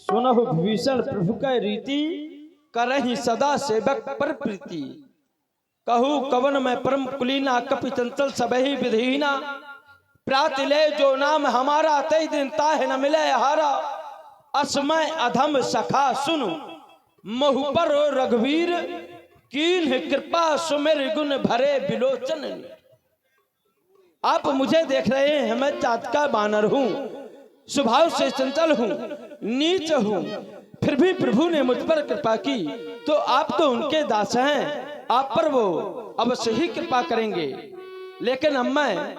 सुनहु विभीषण प्रभु का रीति करहि सदा सेवक पर प्रीति। कहू कवन में परम कुलीना कपि चंचल सबहि विधीना। प्रात ले जो नाम हमारा तय दिन ताहे न मिले हारा। असमय अधम सखा सुनु महु पर रघुवीर। कीन्ह कृपा सुमिर गुण भरे बिलोचन। आप मुझे देख रहे हैं, मैं चाँद का बानर हूँ, स्वभाव से चंचल हूँ, नीच हूँ, फिर भी प्रभु ने मुझ पर कृपा की तो आप तो उनके दास हैं, आप पर वो अवश्य ही कृपा करेंगे। लेकिन अब मैं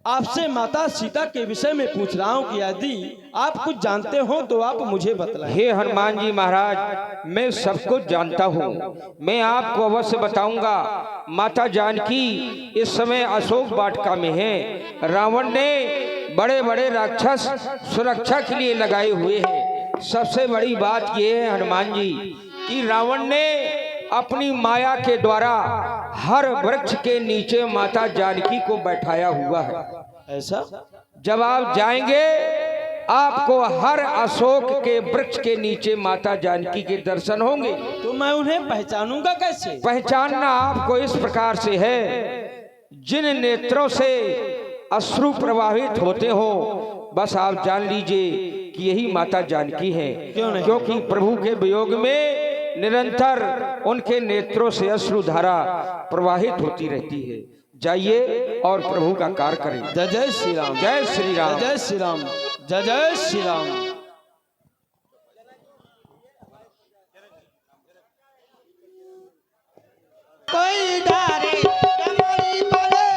आपसे माता सीता के विषय में पूछ रहा हूँ कि यदि आप कुछ जानते हो तो आप मुझे बतलाएं। हे हनुमान जी महाराज, मैं सब कुछ जानता हूँ, मैं आपको अवश्य बताऊंगा। माता जानकी इस समय अशोक वाटिका में है। रावण ने बड़े बड़े राक्षस सुरक्षा के लिए लगाए हुए हैं। सबसे बड़ी बात यह है हनुमान जी कि रावण ने अपनी माया के द्वारा हर वृक्ष के नीचे माता जानकी को बैठाया हुआ है। ऐसा जब आप जाएंगे आपको हर अशोक के वृक्ष के नीचे माता जानकी के दर्शन होंगे। तो मैं उन्हें पहचानूंगा कैसे? पहचानना आपको इस प्रकार से है, जिन नेत्रों से अश्रु प्रवाहित होते हो बस आप जान लीजिए कि यही माता जानकी है। क्योंकि प्रभु के वियोग में निरंतर उनके नेत्रों से अश्रु धारा प्रवाहित होती रहती है। जाइए और प्रभु का कार्य करें। जय जय श्री राम, जय श्री राम, जय श्री राम, जय जय श्री राम। कोई डारे कमरी पड़े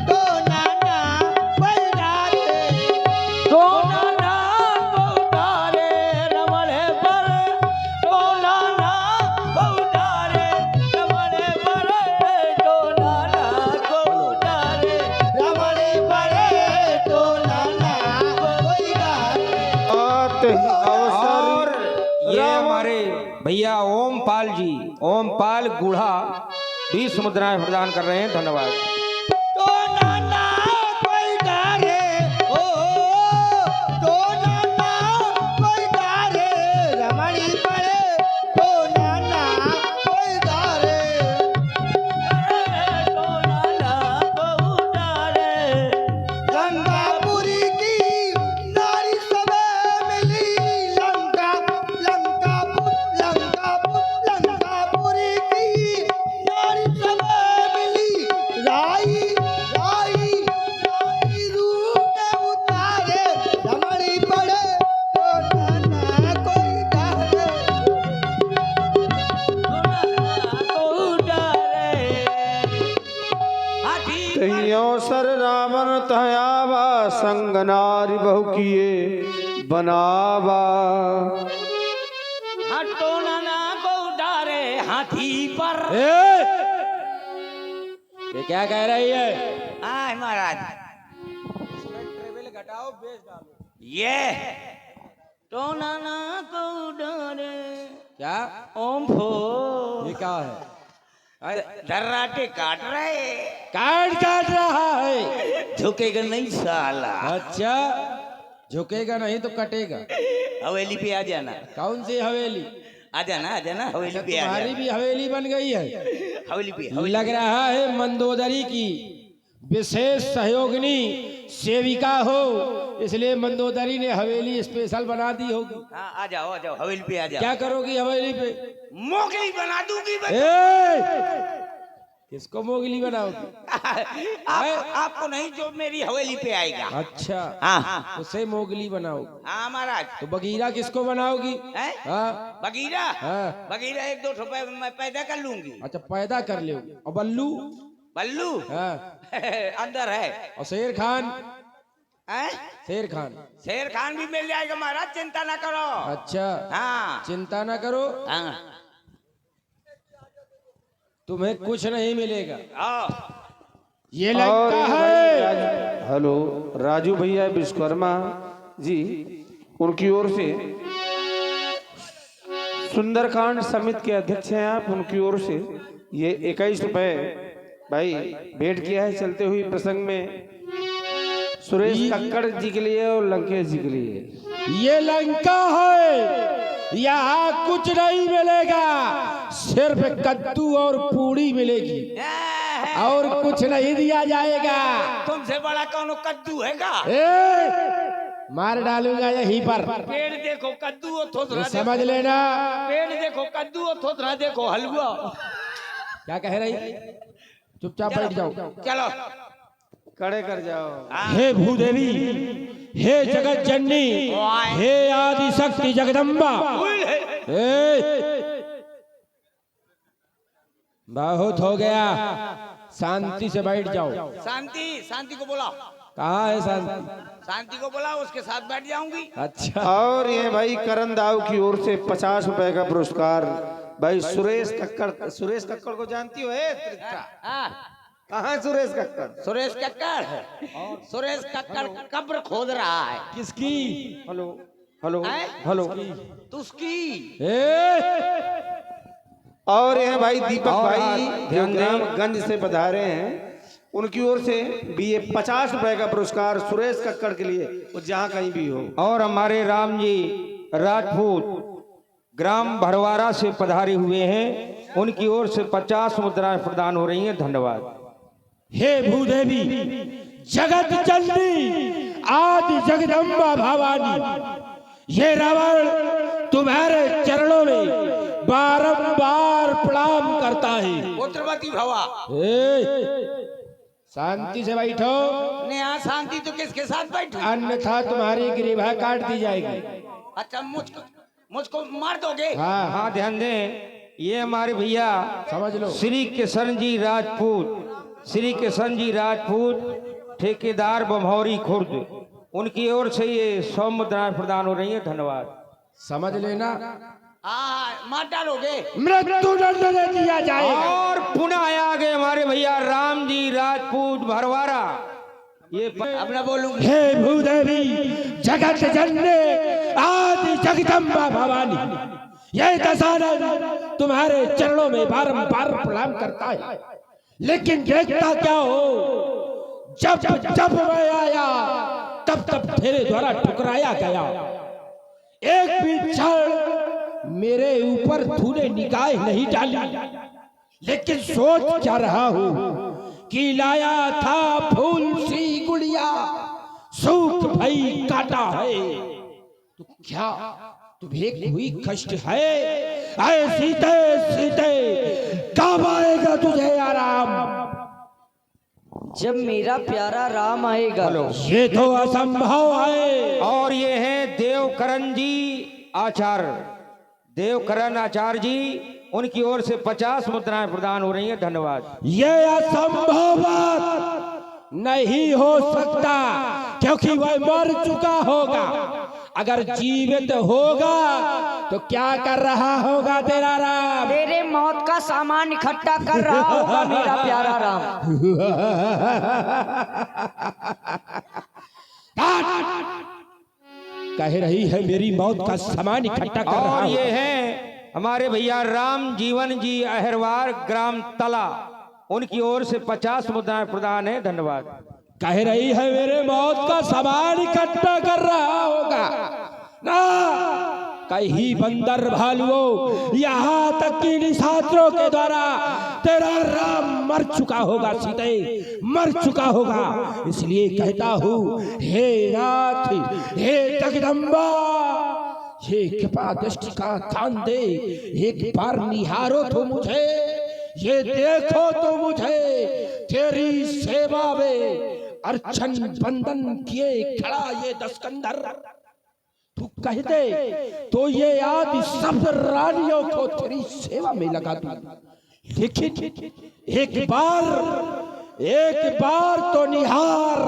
तो नाना, कोई डारे तो नाना को डारे रमणे पर, तो नाना को डारे रमणे पर, तो नाना को डारे रमणे पड़े तो नाना, कोई डारे। और ये हमारे भैया ओमपाल जी, ओमपाल गुढ़ा 20 मुद्राएं प्रदान कर रहे हैं। धन्यवाद। तो नाना कोई डारे, ओ तो नाना कोई डारे रमणी पड़े तो नाना कोई डारे। तो नाना को डारे। लंकापुरी की नारी सबे मिली, लंकापुरी की नारी सबे मिली। राई राई राई रूप उतारे रमणी पड़े तो नाना कोई डारे। तहियों सर रावण तहयावा, संग नारी बहु किए बनावा। हटो नाना को डारे हाथी पर। ये क्या कह रही है? आय महाराज, ट्रेवल घटाओ, बेस डालो। ये तो नाना को डारे क्या ओम फो, ये क्या है? दर्राटे काट रहे, काट रहा है। झुकेगा नहीं साला। अच्छा, झुकेगा नहीं तो कटेगा। हवेली पे आ जाना, कौन सी हवेली? आ जाना हवेली पे आ तुम्हारी जाना। भी हवेली बन गई है। हवेली पे लग रहा है मंदोदरी की विशेष सहयोगिनी सेविका हो, इसलिए मंदोदरी ने हवेली स्पेशल बना दी होगी। हाँ आ जाओ हवेली पे आ जाओ। क्या करोगी हवेली पे? मोगली बना दूंगी किसको मोगली बनाओगी? आपको नहीं, जो मेरी हवेली पे आएगा। अच्छा, हाँ उसे मोगली बनाओगी। हाँ महाराज। तो बगीरा किसको बनाओगी? हैं? हाँ बगीरा, हाँ। बगीरा 1-2 रुपए मैं पैदा कर लूंगी। अच्छा, पैदा कर ले। और बल्लू? बल्लू हाँ। अंदर है। और शेर खान? हैं? शेर खान? शेर खान भी मिल जाएगा महाराज, चिंता ना करो। अच्छा, हाँ चिंता ना करो, हाँ तुम्हें कुछ नहीं मिलेगा। आओ। ये और लगता है हेलो राजू भैया विश्वकर्मा जी, उनकी ओर से सुंदरकांड समिति के अध्यक्ष हैं आप, उनकी ओर से ये 21 रुपए भाई भेंट किया है चलते हुए प्रसंग में सुरेश कक्कड़ जी के लिए और लंकेश जी के लिए। ये लंका है यहाँ कुछ नहीं मिलेगा, सिर्फ कद्दू और पूड़ी मिलेगी और कुछ नहीं दिया जाएगा। तुमसे बड़ा कौन कद्दू है का? मार डालूंगा यहीं पर। पेड़ देखो कद्दू और थोथरा समझ लेना। पेड़ देखो कद्दू और थोथरा देखो हलवा। क्या कह रही? चुपचाप बैठ जाओ। चलो खड़े कर जाओ। हे भूदेवी, हे जगत जननी, हे आदि शक्ति जगदम्बा, बहुत हो गया, शांति से बैठ जाओ। शांति, शांति को बोला। कहाँ है शांति? शांति को बोला, उसके साथ बैठ जाऊंगी। अच्छा, और ये भाई करण दाव की ओर से 50 रुपए का पुरस्कार भाई सुरेश कक्कड़। सुरेश कक्कड़ को जानती हो? कहाँ सुरेश कक्कड़? सुरेश कक्कड़, सुरेश कक्कड़ कब्र खोद रहा है। किसकी? हेलो हेलो हैं? हेलो। तुझकी। और ये भाई दीपक और भाई ध्यान दें। गंज से पधारे हैं, उनकी ओर से भी ये 50 रुपए का पुरस्कार सुरेश कक्कड़ के लिए, वो जहाँ कहीं भी हो। और हमारे राम जी राजपूत ग्राम भरवारा से पधारे हुए हैं, उनकी ओर से 50 मुद्राएं प्रदान हो रही हैं। धन्यवाद। हे भूदेवी, जगत जननी, आदि जगदम्बा भवानी, ये रावण तुम्हारे चरणों में बारंबार प्रणाम करता है। पुत्रवती भवा। शांति से बैठो, यहाँ शांति तो किसके साथ बैठू? अन्यथा तुम्हारी ग्रीवा काट दी जाएगी। अच्छा मुझको मार दोगे? हाँ हाँ, हाँ ध्यान दें, ये हमारे भैया समझ लो। श्री किशन जी राजपूत, श्री किशन जी राजपूत ठेकेदार बमौरी खुर्द, उनकी ओर से ये 100 मुद्राएं प्रदान हो रही हैं। धन्यवाद। समझ लेना, मार डालोगे? मृत्यु दंड दे दिया जाएगा। और पुनः आ गए हमारे भैया राम जी राजपूत भरवारा। ये अब न बोलूंगी। हे भूदेवी, जगत जननी, आदि जगदम्बा भवानी, ये दशानन तुम्हारे चरणों में बारंबार प्रणाम करता है, लेकिन देखता क्या हो, जब जब मैं आया तब तब तेरे द्वारा ठुकराया गया। एक भी क्षण मेरे ऊपर तूने निगाह नहीं डाली, लेकिन सोच क्या रहा हूँ कि लाया था फूल सी गुड़िया, सूख भई काटा है, तो क्या तुम्हें कोई कष्ट है? आए सीते सीते कब आएगा तुझे आराम? जब मेरा प्यारा राम आएगा। ये तो असंभव है। और ये हैं देवकरण जी आचार्य, देवकरण आचार्य जी, उनकी ओर से 50 मुद्राएं प्रदान हो रही हैं। धन्यवाद। ये असंभव बात नहीं हो सकता, क्योंकि वह मर चुका होगा। अगर जीवित होगा तो क्या कर रहा होगा तेरा राम? तेरे मौत का सामान इकट्ठा कर रहा होगा मेरा प्यारा राम। कह रही है मेरी मौत का सामान इकट्ठा कर रहा और ये होगा। हैं हमारे भैया राम जीवन जी अहरवार ग्राम तला, उनकी ओर से 50 मुद्राएं प्रदान है। धन्यवाद। कह रही है मेरे मौत का सामान इकट्ठा कर रहा होगा ना। कहीं बंदर भालुओं, यहाँ तक कि निशाचरों के द्वारा तेरा राम मर चुका होगा, सीते मर चुका होगा। इसलिए कहता हूँ, हे नाथ, हे जगदम्बा, ये कृपा दृष्टि का दान दे। एक बार निहारो तो मुझे, ये देखो तो मुझे, तेरी सेवा में अर्चन बंदन किए खड़ा ये दस्कंदर। तू कह दे तो ये आदि सब रानियों को तेरी सेवा में लगा दूं। लेकिन एक बार तो निहार,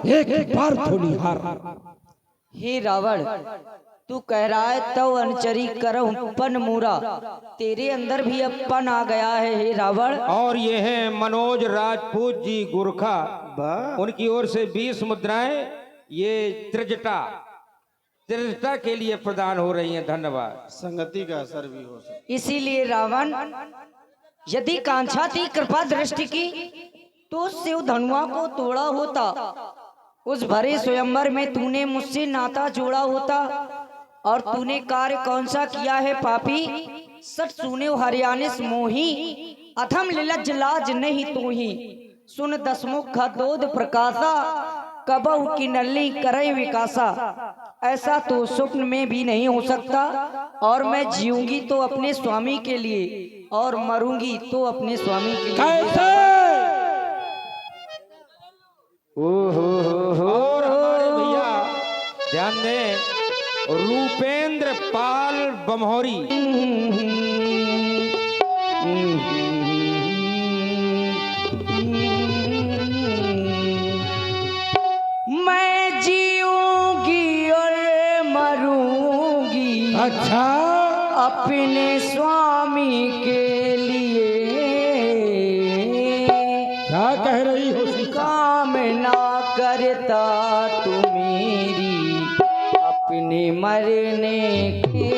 एक बार तो निहार। हे रावण, तू कह रहा है तव अनचरी करहूं पन मूरा, तेरे अंदर भी अपन आ गया है हे रावण। और ये हैं मनोज राजपूत जी गुरखा, उनकी ओर से 20 मुद्राएं ये त्रिजटा के लिए प्रदान हो रही हैं। धन्यवाद। संगति का असर भी हो सकता। इसीलिए रावण, यदि कांक्षा थी कृपा दृष्टि की तो शिव धनुआ को तोड़ा होता। उस भरे स्वयंवर में तूने मुझसे नाता जोड़ा होता, और तूने कार्य कौन सा किया है पापी? सट सुने हरियाणा मोही, अथम लिलज लाज नहीं तो ही। सुन दसमुख दोध प्रकाशा, कबहु की नल्ली करे विकासा। ऐसा तो स्वप्न में भी नहीं हो सकता। और मैं जीऊंगी तो अपने स्वामी के लिए और मरूंगी तो अपने स्वामी के लिए। और हमारे भैया ध्यान दें, रूपेंद्र पाल बमहोरी। मैं जीऊंगी और मरूंगी अच्छा, अपने स्वामी के लिए। क्या कह रही हो सीता? कामना करता तू मेरी अपने मरने के लिए।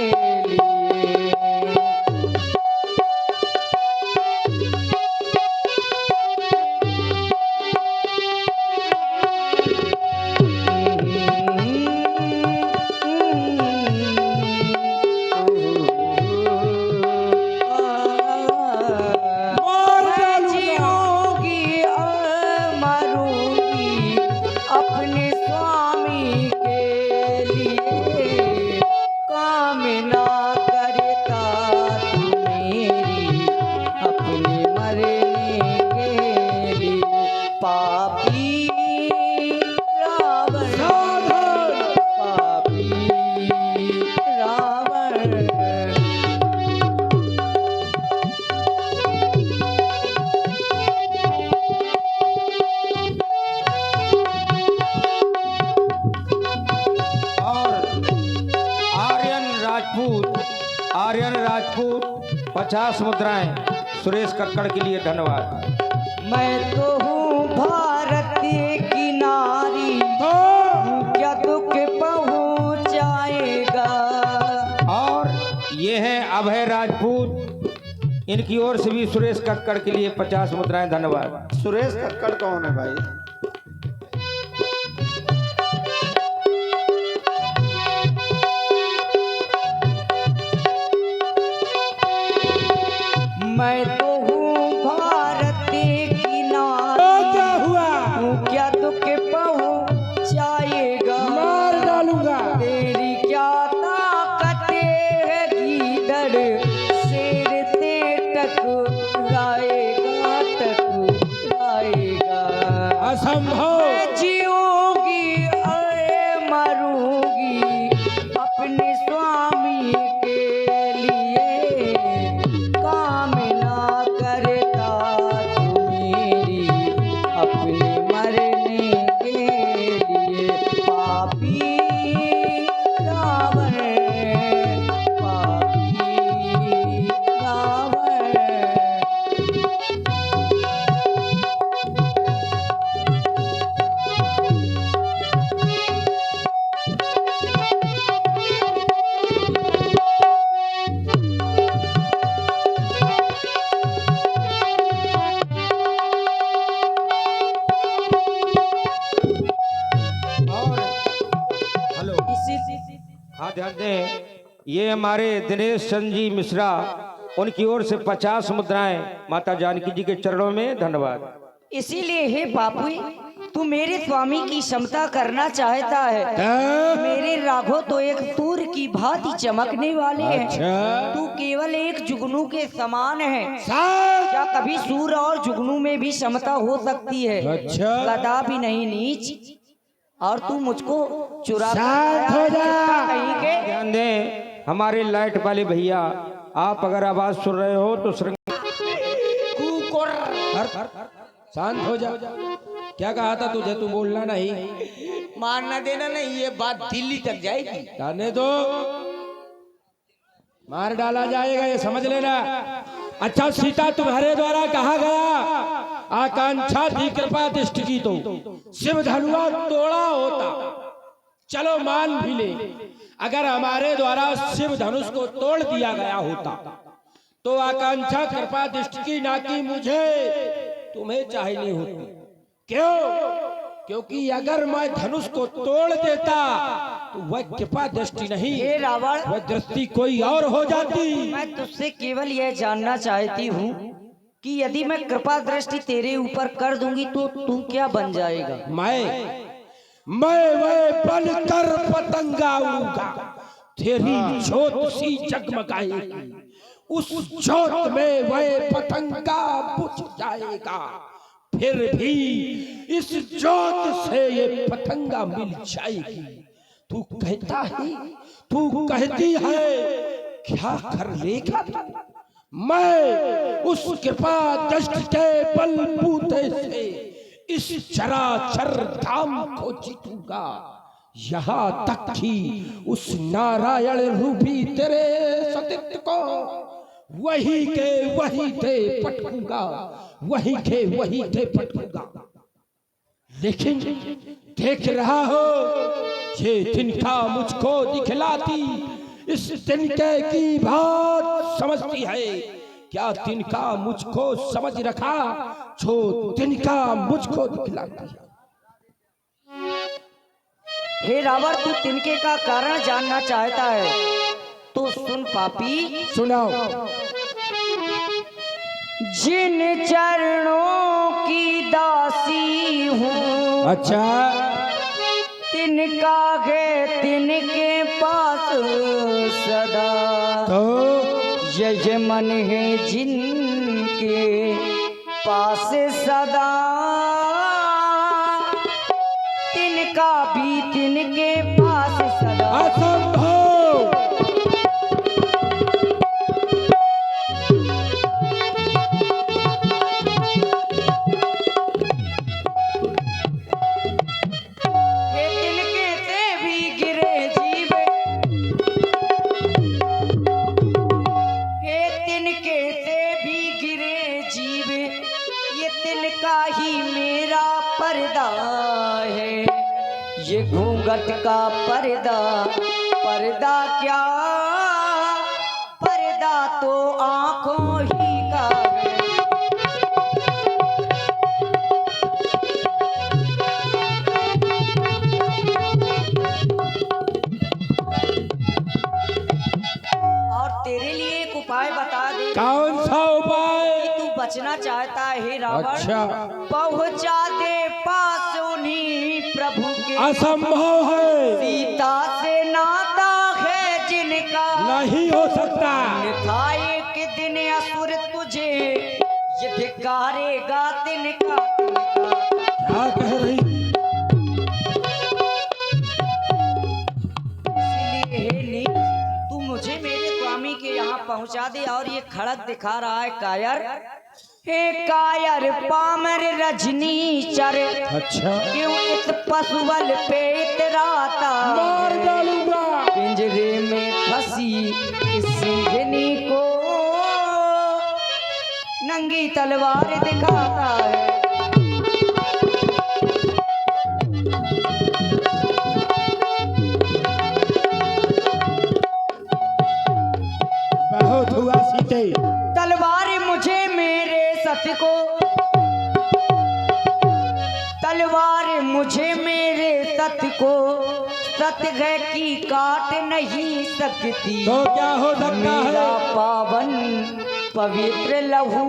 जीऊंगी और मरूंगी अपने स्वामी के लिए। कामना करता तू मेरी अपने मरने के लिए। पापी रावण, पापी रावण। और आर्यन राजपूत 50 मुद्राएं सुरेश कक्कड़ के लिए धन्यवाद। मैं तो हूँ भारतीय की नारी, क्या दुख पहुँचाएगा। और ये है अभय राजपूत, इनकी ओर से भी सुरेश कक्कड़ के लिए 50 मुद्राएं धन्यवाद। सुरेश कक्कड़ कौन है भाई? मैं तो हूँ भारतीय की नारी, क्या हुआ? क्या दुख पहुँचाएगा। मार डालूंगा। तेरी क्या ताकत है गीदड़, शेर से टकराएगा, टकराएगा। असंभव। मैं जीऊंगी और मरूंगी अपने स्वामी के लिए। कामना करता तू मेरी अपने मरने के लिए। पापी रावण, पापी रावण। और हेलो, हाँ ध्यान दें, ये हमारे दिनेश चंद जी मिश्रा, उनकी ओर से 50 मुद्राएं माता जानकी जी के चरणों में धन्यवाद। इसीलिए हे बापू, तू मेरे स्वामी की क्षमता करना चाहता है। मेरे राघो तो एक सूर्य की भांति चमकने वाले हैं। तू केवल एक जुगनू के समान है। क्या कभी सूर्य और जुगनू में भी क्षमता हो सकती है? गदा भी नहीं नीच। और तू मुझको चुरा कहीं के। ध्यान दें, हमारे लाइट वाले भैया, आप अगर आवाज सुन रहे हो तो शांत हो जा। क्या कहा था तुझे? तू बोलना नहीं। मानना देना नहीं, ये बात दिल्ली तक जाएगी। जाने दो, मार डाला जाएगा, ये समझ लेना। अच्छा सीता, तुम्हारे द्वारा कहा गया आकांक्षा थी कृपा दृष्टि की, तो शिव धनुआ तोड़ा होता। चलो मान भी ले, अगर हमारे द्वारा शिव धनुष को तोड़ दिया गया होता तो आकांक्षा कृपा दृष्टि की ना कि मुझे तुम्हें चाहिए होती। क्यों? क्योंकि अगर मैं धनुष को तोड़ देता तो वह कृपा दृष्टि नहीं, हे रावण, वह दृष्टि कोई और हो जाती। मैं तुझसे केवल यह जानना चाहती हूँ कि यदि मैं कृपा दृष्टि तेरे ऊपर कर दूंगी तो तू क्या बन जाएगा? मैं वह बनकर पतंगा उड़ूंगा, तेरी ज्योत सी जगमगाएगी, उस ज्योत में वह पतंगा बुझ जाएगा, फिर भी इस ज्योत से ये पतंगा मिल जाएगी। तू कहता है, तू कहती है, क्या कर लेगा? मैं उस कृपा दृष्टि के बलबूते से इस चराचर धाम को जीतूंगा, यहाँ तक कि उस नारायण रूपी तेरे सतीत्व को वही के वही थे पटकूंगा, वही के वही थे पटकूंगा। लेकिन देख रहा हो, ये तिनका मुझको दिखलाती, इस तिनके की बात समझती है, क्या तिनका मुझको समझ रखा जो तिनका मुझको दिखलाती है। हे रावण, तू तिनके का कारण जानना चाहता है तो सुन पापी, सुनाओ। जिन चरणों की दासी हूँ, अच्छा, तिनका है तिनके पास सदा, तो यह मन है जिनके पास सदा, तिनका भी तिनके पास सदा। असंभव। हे तिनके से भी गिरे जीव, हे तिनके से भी गिरे जीव, ये तिनका ही मेरा पर्दा है, ये घूंघट का पर्दा, पर्दा क्या, पर्दा तो आंखों ही का है। और तेरे लिए एक उपाय बता दे। कौन सा उपाय? तू बचना चाहता है रावण, अच्छा, पहुंचा दे पास उन्हीं प्रभु के, असंभव है, सीता से नाता है जिनका, नहीं हो सकता। था एक दिन असुर तुझे ये धिक्कारेगा तिनका, क्या कह रही? इसलिए हे नीच, तू मुझे मेरे स्वामी के यहाँ पहुंचा दे। और ये खड़क दिखा रहा है कायर, हे कायर पामर रजनीचर, अच्छा, क्यों इस पशुबल पे इतराता, मार डालूंगा। पिंजरे में फंसी इस सिंघनी को नंगी तलवार दिखाता है। बहुत हुआ सीते, तलवार मुझे मेरे सत को, तलवार मुझे मेरे सत को, सत है की काट नहीं सकती, तो क्या हो सकता मेरा है? पावन पवित्र लहू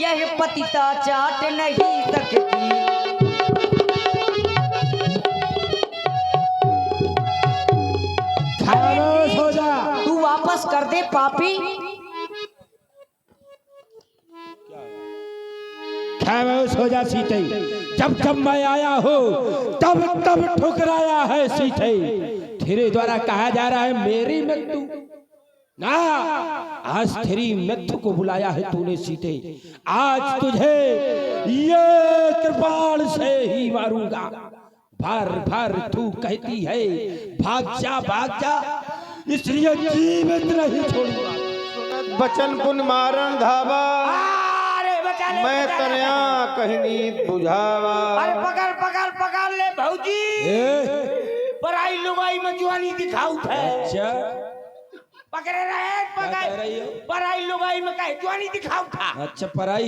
यह पतिता चाट नहीं सकती। खामोश हो जा। तू वापस कर दे पापी। खामोश हो जा सीते, जब जब मैं आया हो तब तब ठुकराया है सीते। तेरे द्वारा कहा जा रहा है मेरी मृत्यु ना, आज तेरी मृत्यु को बुलाया है तूने सीते। आज तुझे ये कृपाण से ही मारूंगा। बार बार तू कहती है भाग जा, इसलिए जीवित नहीं छोड़ूंगा। बचन पुन मारण धावा, मैं तनया कहीं नींद बुझावा। अरे पकड़ ले भौजी, पराई लुगाई में जुआनी दिखाऊ है। अच्छा, पकड़े रहे क्या कह रही हो? पराई लुगाई में कहे जुआनी दिखाऊ था। अच्छा, पराई